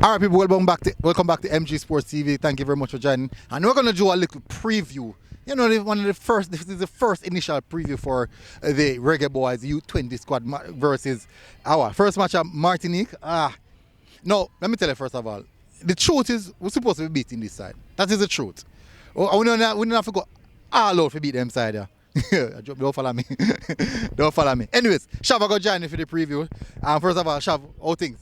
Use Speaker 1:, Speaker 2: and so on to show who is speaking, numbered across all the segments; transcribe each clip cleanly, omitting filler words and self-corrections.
Speaker 1: All right, people, welcome back to MG Sports TV. Thank you very much for joining. And we're going to do a little preview. You know, this is the first initial preview for the Reggae Boyz U20 squad versus our first match at Martinique. No, let me tell you first of all, the truth is we're supposed to be beating this side. That is the truth. We don't have to go all out to beat them side. Yeah. Don't follow me. Don't follow me. Anyways, Shav, I got join you for the preview. First of all, Shav, how things?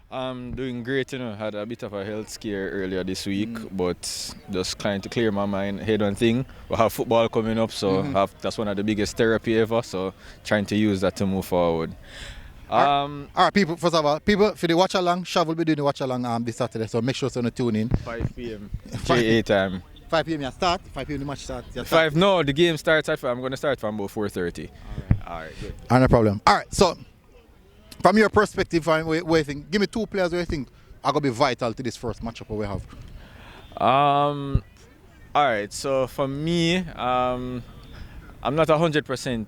Speaker 2: I'm doing great, had a bit of a health scare earlier this week, but just trying to clear my mind, head on thing. We have football coming up, so that's one of the biggest therapy ever, so trying to use that to move forward.
Speaker 1: All right, people, first of all, people, for the watch along, Shav will be doing the watch along this Saturday, so make sure to tune in.
Speaker 2: 5 p.m. JA time.
Speaker 1: 5 p.m. you start, 5 p.m. the match starts.
Speaker 2: 5, no, the game starts at 5. I'm going to start from about 4:30. All right, good.
Speaker 1: No problem. All right, so from your perspective, where you think, give me 2 players where you think are going to be vital to this first matchup we have.
Speaker 2: All right, so for me, I'm not 100%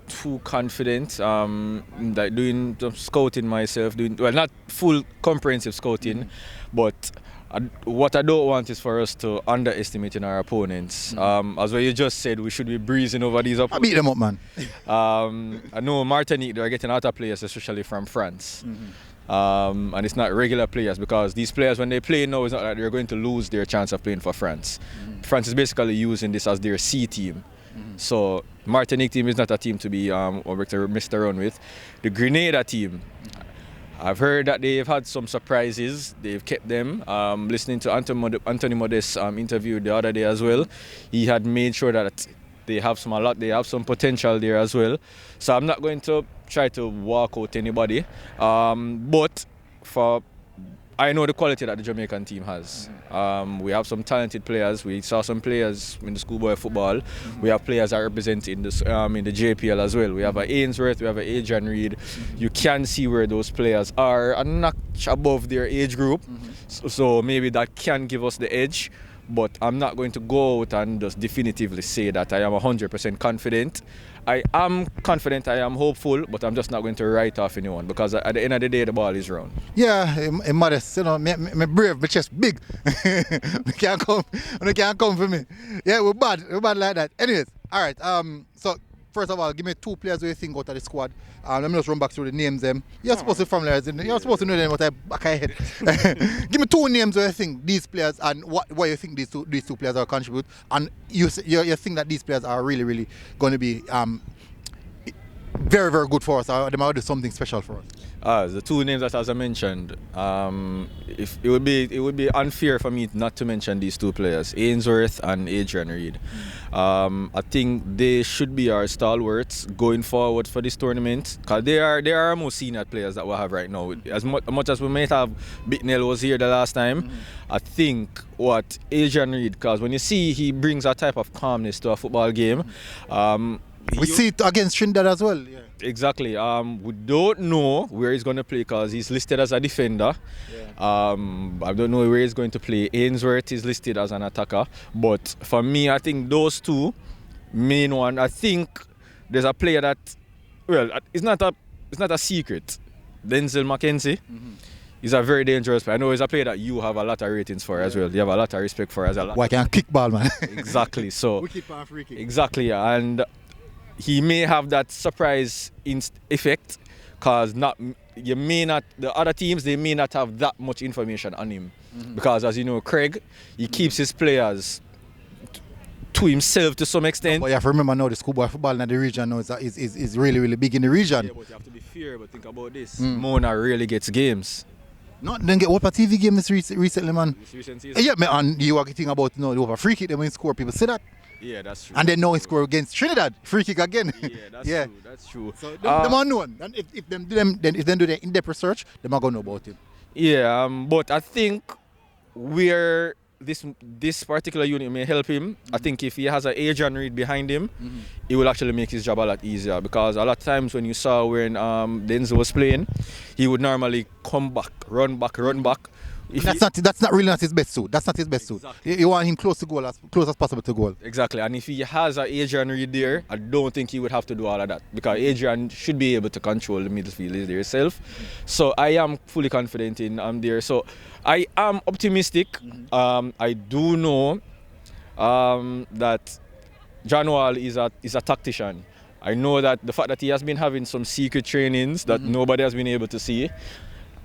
Speaker 2: too confident that doing some scouting myself, not full comprehensive scouting, but what I don't want is for us to underestimate our opponents. As what you just said, we should be breezing over these opponents.
Speaker 1: I beat them up, man.
Speaker 2: I know Martinique, they're getting other players, especially from France. And it's not regular players, because these players, when they play now, it's not like they're going to lose their chance of playing for France. France is basically using this as their C team. So Martinique team is not a team to be messed around with. The Grenada team, I've heard that they've had some surprises. They've kept them. Listening to Anthony Modest's interview the other day as well, he had made sure that they have some potential there as well. So I'm not going to try to walk out anybody. But I know the quality that the Jamaican team has. We have some talented players. We saw some players in the schoolboy football. We have players that represent in the JPL as well. We have a Ainsworth, we have a Adrian Reed. You can see where those players are a notch above their age group. So maybe that can give us the edge. But I'm not going to go out and just definitively say that I am 100% confident. I am confident, I am hopeful, but I'm just not going to write off anyone, because at the end of the day, the ball is round.
Speaker 1: Yeah, Modest, you know, me brave, my chest big. They can't come for me. Yeah, we're bad like that. Anyways, all right. So first of all, give me 2 players who you think out of the squad. Let me just run back through the names. You're supposed to familiarize them. You're supposed to know them what I back of head. Give me 2 names where you think these players and what you think these two players are contribute, and you think that these players are really going to be very, very good for us, or they might do something special for us.
Speaker 2: The 2 names that, as I mentioned, if it would be unfair for me not to mention these 2 players, Ainsworth and Adrian Reed. I think they should be our stalwarts going forward for this tournament, because they are our most senior players that we have right now. As much as we might have Bitnell was here the last time, I think what Adrian Reed, because when you see he brings a type of calmness to a football game.
Speaker 1: We see it against Trinidad as well. Yeah.
Speaker 2: Exactly. We don't know where he's going to play, because he's listed as a defender. I don't know where he's going to play. Ainsworth is listed as an attacker. But for me, I think those 2, main one, I think there's a player that, well, it's not a secret. Denzel McKenzie. He's a very dangerous player. I know he's a player that you have a lot of ratings for as well. You have a lot of respect for as well.
Speaker 1: Why can't kick ball, man?
Speaker 2: Exactly. So
Speaker 1: wicked power free kick.
Speaker 2: Exactly, and he may have that surprise effect, because the other teams, they may not have that much information on him, because as you know, Craig, he keeps his players to himself to some extent.
Speaker 1: But you have to remember now, the schoolboy football in the region now is really, really big in the region.
Speaker 2: Yeah, but you have to be fair. But think about this: Mona really gets games.
Speaker 1: Then get what a TV game this recently, man.
Speaker 2: This recent season?
Speaker 1: Yeah, man, and you are getting about the over free kick, then when he score, people see that.
Speaker 2: Yeah, that's true.
Speaker 1: And then now he score against Trinidad, free kick again.
Speaker 2: Yeah, that's true.
Speaker 1: So them are known. And if them do their in-depth research, them are gonna know about him.
Speaker 2: Yeah, but I think where this particular unit may help him, I think if he has an Adrian Reed behind him, it will actually make his job a lot easier, because a lot of times when you saw when Denzel was playing, he would normally come back, run back,
Speaker 1: That's not really not his best suit. That's not his best suit. You want him close as possible to goal.
Speaker 2: Exactly, and if he has an Adrian Reed there, I don't think he would have to do all of that because Adrian should be able to control the midfield there himself. So I am fully confident in there. So I am optimistic. I do know that John Wall is a tactician. I know that the fact that he has been having some secret trainings that nobody has been able to see.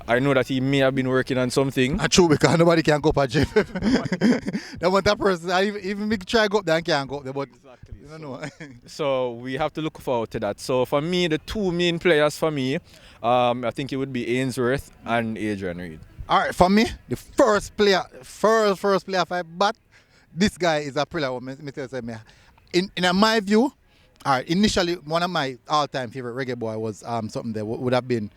Speaker 2: I know that he may have been working on something.
Speaker 1: True, because nobody can go up a gym. That one that person, even me try to go up there and can't go up there, but
Speaker 2: exactly.
Speaker 1: you don't know.
Speaker 2: So we have to look forward to that. So for me, the two main players for me, I think it would be Ainsworth and Adrian Reed.
Speaker 1: All right, for me, the first player if I bat, this guy is a player. In my view, all right, initially one of my all-time favorite reggae boy was something that would have been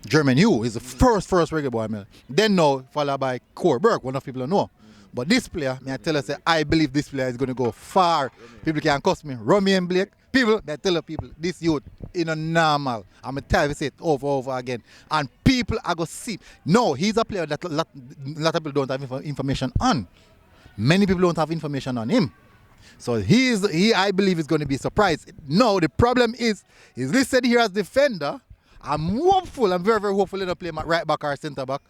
Speaker 1: German U. Is the first reggae boy. Then now followed by Core Burke, one of people don't know. But this player, I tell you, I believe this player is going to go far. People can cuss me. Rummy and Blake. People, I tell people, this youth is normal. I'm going to tell you it over again. And people are going to see. No, he's a player that a lot of people don't have information on. Many people don't have information on him. So he I believe is going to be surprised. No, the problem is, he's listed here as defender. I'm hopeful. I'm very, very hopeful to play him at right back or centre back.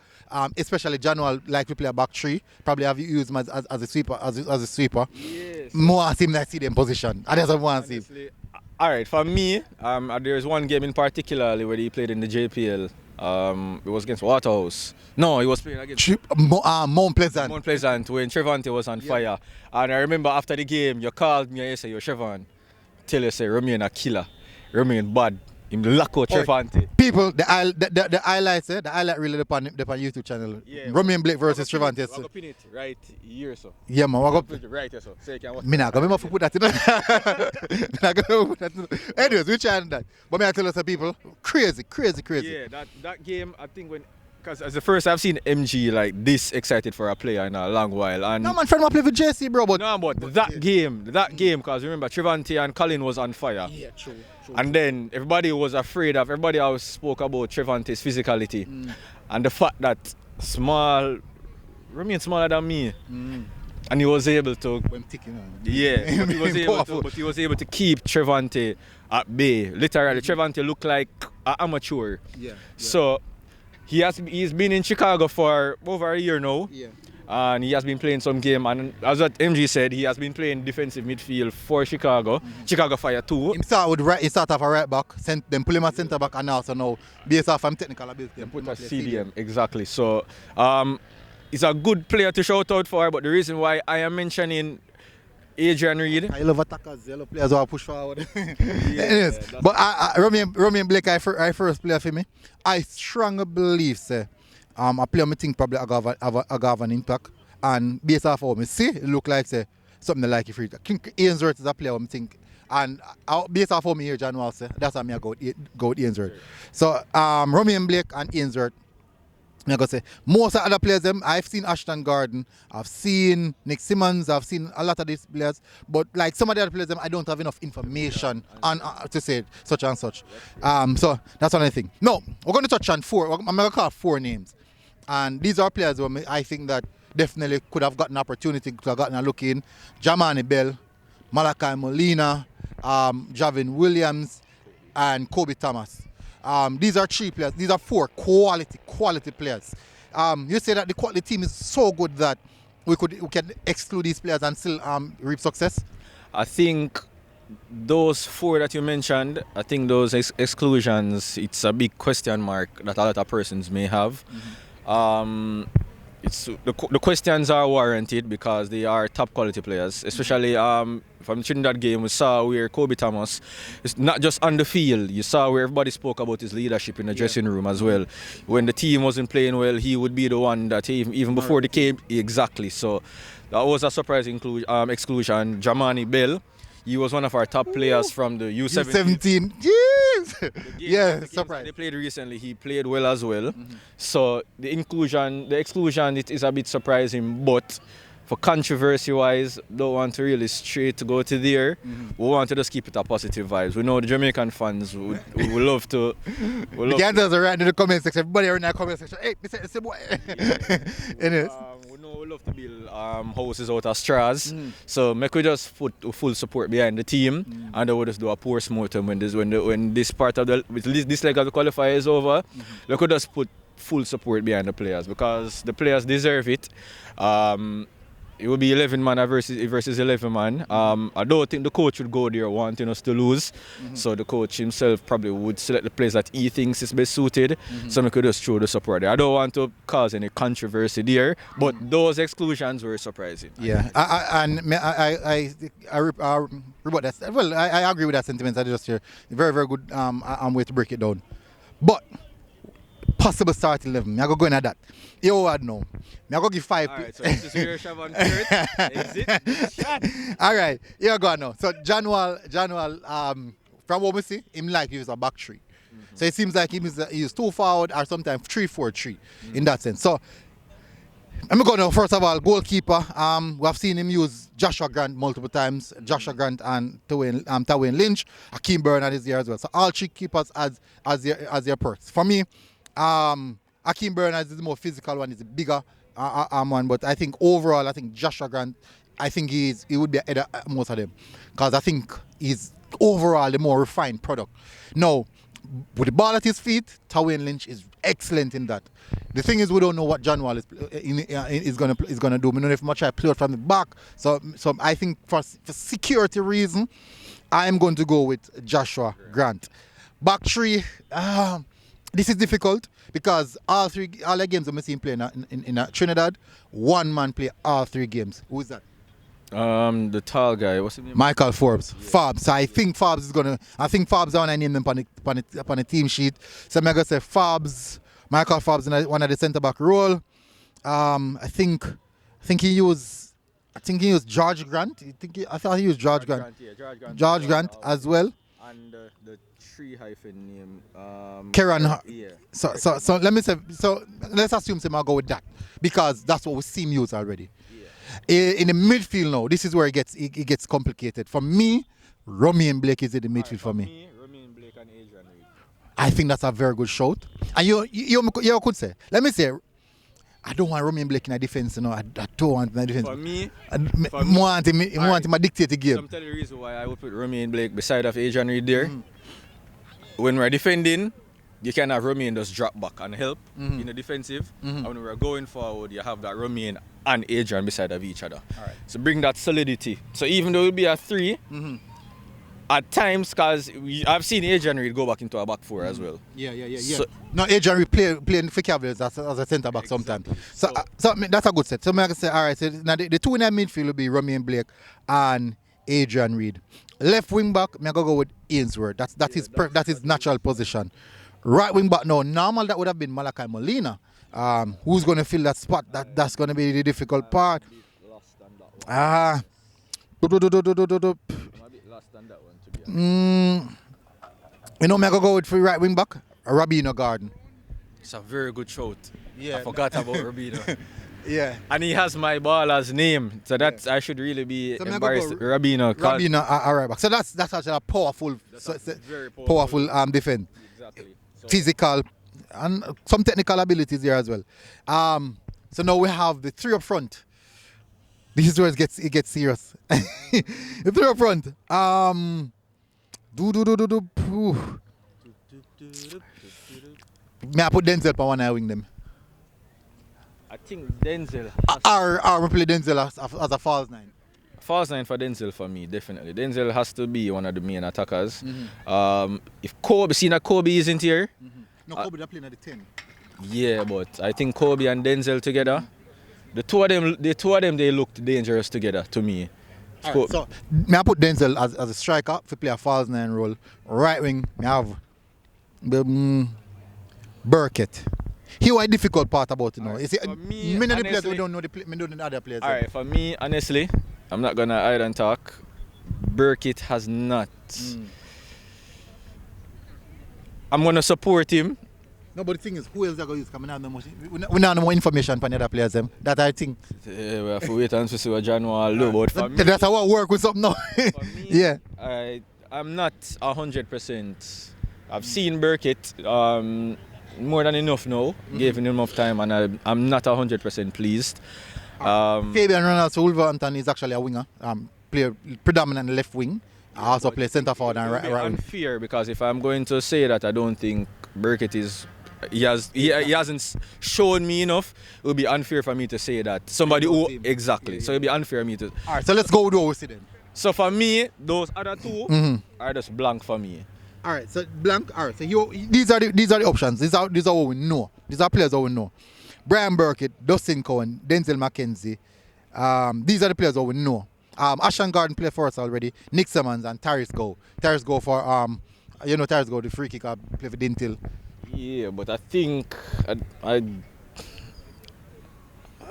Speaker 1: Especially Janual like to play a back three. Probably have used him as a sweeper. As a sweeper. Yes. More as him that see them position. And that's what I want to see.
Speaker 2: All right, for me, there's one game in particularly where he played in the JPL. It was against Waterhouse. No, he was playing against
Speaker 1: Mount Pleasant.
Speaker 2: Mount Pleasant when Trevante was on fire. And I remember after the game, you called me and you said, "Yo, Trevon, tell you say Romain a killer. Romain bad. Him lock out Trevante."
Speaker 1: People, the highlights, the highlight really upon YouTube channel. Yeah, Romain Blake versus Trevante.
Speaker 2: I'm going to pin it right here, so.
Speaker 1: Yeah, man.
Speaker 2: I'm going to put it right here, so. So you can watch.
Speaker 1: I'm not going to put that in. Anyways, we're trying that. But I tell you, people, crazy.
Speaker 2: Yeah, that game, I think because as the first I've seen MG like this excited for a player in a long while. And
Speaker 1: no, man, friend, I play with JC, bro. But
Speaker 2: that game, because remember, Trevante and Colin was on fire.
Speaker 1: Yeah, true.
Speaker 2: And then everybody was afraid of, everybody always spoke about Trevante's physicality. And the fact that Romain smaller than me. And he was able to. Yeah, but he was able to keep Trevante at bay. Literally, Trevante looked like an amateur.
Speaker 1: Yeah.
Speaker 2: So he's been in Chicago for over a year now.
Speaker 1: Yeah.
Speaker 2: And he has been playing some game, and as what MG said, he has been playing defensive midfield for Chicago. Chicago Fire 2.
Speaker 1: He start off a right back, then pull him at centre back, and also now based off from technical ability.
Speaker 2: Put a CDM, exactly. So he's a good player to shout out for, but the reason why I am mentioning Adrian Reed.
Speaker 1: I love attackers, I love players who are push forward. Anyways, but Romain Blake, I first player for me. I strongly believe, say, a player I think probably have an impact. And based off how I see, it look like say something like if you think Ainsworth is a player I think. And based off how I hear John Wall say, that's how I go with Ainsworth. So Romain Blake and Ainsworth, I'm going to say, most of the other players, I've seen Ashton Garden, I've seen Nick Simmons, I've seen a lot of these players, but like some of the other players, I don't have enough information on to say such and such. So that's one thing. No, we're going to touch on four. I'm going to call 4 names. And these are players who I think that definitely could have gotten an opportunity, could have gotten a look in. Jamani Bell, Malachi Molina, Javin Williams, and Kobe Thomas. These are 3 players. These are 4 quality players. You say that the team is so good that we can exclude these players and still reap success?
Speaker 2: I think those 4 that you mentioned, I think those exclusions, it's a big question mark that a lot of persons may have. It's the questions are warranted because they are top quality players, especially from the Trinidad game we saw where Kobe Thomas, it's not just on the field, you saw where everybody spoke about his leadership in the dressing room as well. When the team wasn't playing well, he would be the one that even before the game, exactly. So that was a surprising exclusion. Jamani Bell, he was one of our top players from the U17.
Speaker 1: Yes! Yeah, surprise.
Speaker 2: They played recently, he played well as well. So the exclusion, it is a bit surprising, but for controversy-wise, don't want to really stray to go to there. We want to just keep it a positive vibes. We know the Jamaican fans would love to.
Speaker 1: You can't just write in the comment section. Everybody in the comment section. Hey, it's a boy. Anyways.
Speaker 2: We know we love to build houses out of straws. So make we just put full support behind the team, and then we'll just do a post-mortem when this part of this leg of the qualifier is over. We could just put full support behind the players because the players deserve it. It will be 11 man versus 11 man. I don't think the coach would go there wanting us to lose. So the coach himself probably would select the players that he thinks is best suited. So we could just show the support there. I don't want to cause any controversy there, but those exclusions were surprising.
Speaker 1: Yeah, I rebut that. Well, I agree with that sentiment. I just hear very, very good way to break it down. But possible start 11. I'm going at that. You what know? I'm going to give 5.
Speaker 2: Alright, so this is where Siobhan Kurt exit.
Speaker 1: Alright, here I go now. So Janual, from what we see, him like he was a back three. So it seems like he is 2 forward or sometimes 3-4-3 in that sense. So I'm going to go now. First of all, goalkeeper. We have seen him use Joshua Grant multiple times. Joshua Grant and Tawayne Lynch. Akeem Bernard is here as well. So all 3 keepers as their perks. For me, Akeem Bernard is the more physical one, is the bigger one, but I think overall, I think Joshua Grant, I think he would be ahead of most of them, because I think he's overall the more refined product. Now, with the ball at his feet, Tawayne Lynch is excellent in that. The thing is, we don't know what John Wall is gonna do. We don't know if much I play from the back. So I think for security reason, I'm going to go with Joshua Grant. Back three. This is difficult because all the games I'm seeing play in Trinidad, one man play all 3 games. Who is that?
Speaker 2: The tall guy. What's his name?
Speaker 1: Michael Forbes. Yeah. Forbes. So I think Forbes is gonna. I think Forbes is when I name them on the team sheet. So I'm gonna say Forbes. Michael Forbes in one of the centre back role. I think he used George Grant. I thought he used George Grant. George Grant as well.
Speaker 2: And the 3- name.
Speaker 1: Kieran.
Speaker 2: Yeah.
Speaker 1: So let me say. So let's assume I'll go with that because that's what we've seen used already. Yeah. In the midfield now, this is where it gets complicated. For me, Romain Blake is in the midfield for me.
Speaker 2: Romain Blake and Adrian Reid.
Speaker 1: I think that's a very good shout. And you could say, let me say, I don't want Romain Blake in a defense. I don't want him in a defense.
Speaker 2: For me,
Speaker 1: I want him to dictate the game.
Speaker 2: So I'm telling you the reason why I would put Romain Blake beside of Adrian Reid there. When we're defending, you can have Romain just drop back and help in the defensive. And when we're going forward, you have that Romain and Adrian beside of each other. All right. So bring that solidity. So even though it will be a 3, at times, because I've seen Adrian Reid go back into a back 4 as well.
Speaker 1: Yeah. So, no, Adrian Reid playing for Cavaliers as a centre back sometimes. So that's a good set. So I can say, all right, so now the 2 in that midfield will be Romain Blake and Adrian Reid. Left wing back, I'm gonna go with Ainsworth. That's his natural position. Right wing back, normal that would have been Malachi Molina. Who's gonna fill that spot? That's gonna be the difficult part. I'm a bit lost on that one, to be honest. I'm gonna go with free right wing back, Rabino Garden.
Speaker 2: It's a very good shout.
Speaker 1: Yeah,
Speaker 2: I forgot about Rabino.
Speaker 1: Yeah.
Speaker 2: And he has my baller's name, so that's I should really be embarrassed. Rabino.
Speaker 1: Right back. So that's actually a powerful defense.
Speaker 2: Exactly. So
Speaker 1: physical and some technical abilities there as well. So now we have the 3 up front. This is where it gets serious. The 3 up front. May I put Denzel on one eye wing them?
Speaker 2: I think Denzel.
Speaker 1: Or we play Denzel as a false 9.
Speaker 2: False 9 for Denzel for me, definitely. Denzel has to be one of the main attackers. If Kobe isn't here.
Speaker 1: No, Kobe they're playing at the 10.
Speaker 2: Yeah, but I think Kobe and Denzel together, the two of them they looked dangerous together to me.
Speaker 1: Right, so may I put Denzel as a striker to play a false 9 role. Right wing, I have Burkett. Here what the difficult part about it now.
Speaker 2: Right,
Speaker 1: many of the players we don't know the other players.
Speaker 2: Alright, for me, honestly, I'm not gonna hide and talk. Burkett has not. I'm gonna support him
Speaker 1: No, but the thing is, who else are going to use? Because we don't have no much, we don't have no more information from the other players. Them. That I think.
Speaker 2: Yeah, we have to wait and see what John will do. But for me,
Speaker 1: that's how I work with something now.
Speaker 2: for me,
Speaker 1: Yeah.
Speaker 2: I'm not 100%. I've seen Burkitt more than enough now, gave him enough time, and I'm not 100% pleased.
Speaker 1: Fabian Ronalds Wolverhampton is actually a winger. Play predominantly left wing. I also play centre forward and right wing.
Speaker 2: Unfair, because if I'm going to say that I don't think Burkitt is, he hasn't shown me enough, it would be unfair for me to say that somebody who exactly. So it would be unfair for me to.
Speaker 1: All right, so let's go with OC then.
Speaker 2: So for me, those other two are just blank for me.
Speaker 1: All right, so blank. All right, so these are the options. These are what we know. These are players that we know. Brian Burkitt, Dustin Cohen, Denzel McKenzie. These are the players that we know. Ashton Garden played for us already. Nick Simmons and Tyrese Go. Tyrese Go for Tyrese Go, the free kicker, play for Dintil.
Speaker 2: Yeah, but I think I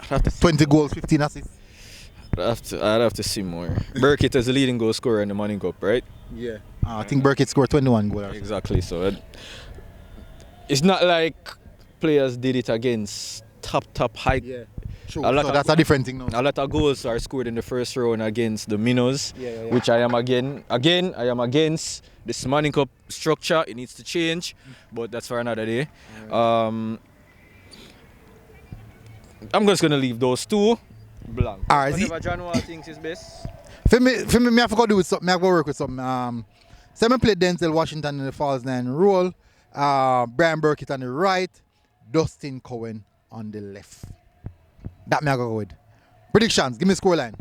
Speaker 2: have to
Speaker 1: 20 goals, 15 assists.
Speaker 2: I'd have to see more. Burkitt is the leading goal scorer in the Morning Cup, right?
Speaker 1: Yeah. I think Burkitt scored 21 goals.
Speaker 2: Exactly. So it's not like players did it against top high.
Speaker 1: Yeah. True. So that's a different thing now.
Speaker 2: A lot of goals are scored in the first round against the Minnows, which I am again I am against. This Morning Cup structure, it needs to change, but that's for another day. I'm just gonna leave those two blank.
Speaker 1: All right.
Speaker 2: Whatever John Wall thinks is best.
Speaker 1: For me, I have to go do with something. I have to work with something. So I played Denzel Washington in the false 9 role. Brian Burkitt on the right. Dustin Cohen on the left. That me I go with. Predictions. Give me scoreline.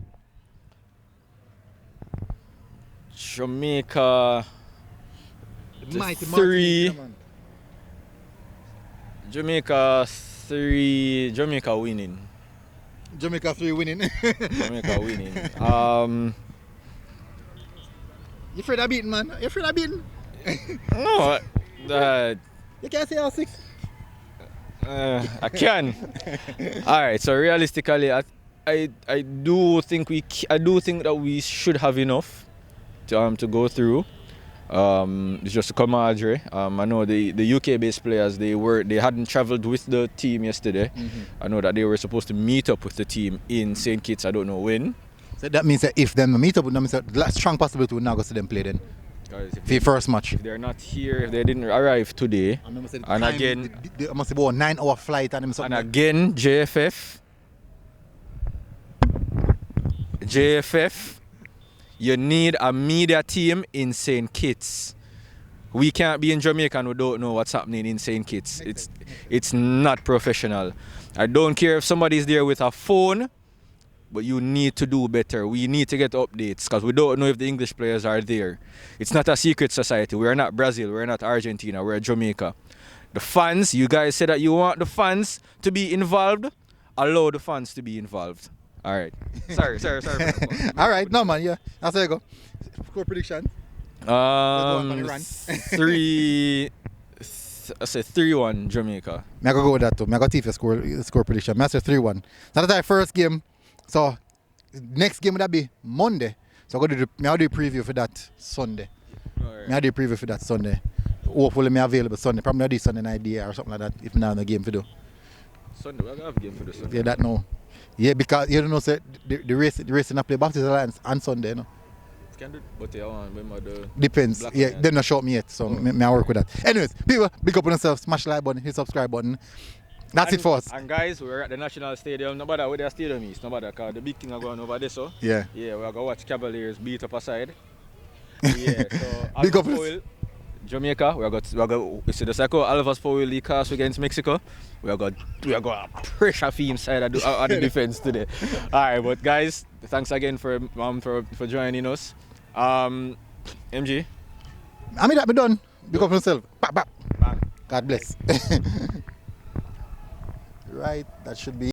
Speaker 2: Jamaica.
Speaker 1: Mighty
Speaker 2: 3. Jamaica 3. Jamaica winning.
Speaker 1: Jamaica 3 winning.
Speaker 2: Jamaica winning.
Speaker 1: You afraid of beating, man? You afraid of beating?
Speaker 2: No.
Speaker 1: You can't say all 6.
Speaker 2: I can. All right. So realistically, I do think that we should have enough to go through. It's just a camaraderie. I know the UK-based players they hadn't travelled with the team yesterday. I know that they were supposed to meet up with the team in St. Kitts. I don't know when. So
Speaker 1: that means that if them meet up with them, it's a strong possibility we're not going to see them play then. For the first match.
Speaker 2: If they're not here, if they didn't arrive today, and again,
Speaker 1: there must be about a 9-hour flight and
Speaker 2: again, JFF, you need a media team in St. Kitts. We can't be in Jamaica and we don't know what's happening in St. Kitts. It's not professional. I don't care if somebody's there with a phone, but you need to do better. We need to get updates because we don't know if the English players are there. It's not a secret society. We're not Brazil. We're not Argentina. We're Jamaica. The fans, you guys said that you want the fans to be involved. Allow the fans to be involved. All right. Sorry.
Speaker 1: All right. No, man. Yeah. That's how you go. Score prediction.
Speaker 2: 3. I say 3-1 Jamaica.
Speaker 1: I go with that too. I go teeth score prediction. I say 3-1. So that's our first game. So next game would be Monday. So I'll do the preview for that Sunday. Right. I'll do the preview for that Sunday. Hopefully I'm available Sunday. Probably I'll do Sunday night or something like that if not a game for do.
Speaker 2: Sunday, we'll have a game for the Sunday.
Speaker 1: Yeah, that no. Yeah, because you don't know, say the race in the play Baptist Alliance on Sunday, no.
Speaker 2: Can do, but I want remember the
Speaker 1: depends. Yeah, they're not short me yet, so I work with that. Anyways, people, big up on yourself, smash the like button, hit subscribe button. That's it for us.
Speaker 2: And guys, we're at the National Stadium. Nobody where the stadium is, nobody because the big thing are going over there, so
Speaker 1: yeah,
Speaker 2: we're gonna watch Cavaliers beat up aside. Yeah, so
Speaker 1: big up
Speaker 2: Jamaica, we are going to see the second Alvas Powell League cast against Mexico. We are going to pressure team side of the defense today. Alright, but guys, thanks again for joining us. MG.
Speaker 1: I mean that be done. Big up yourself. Bang. God bless. Right, that should be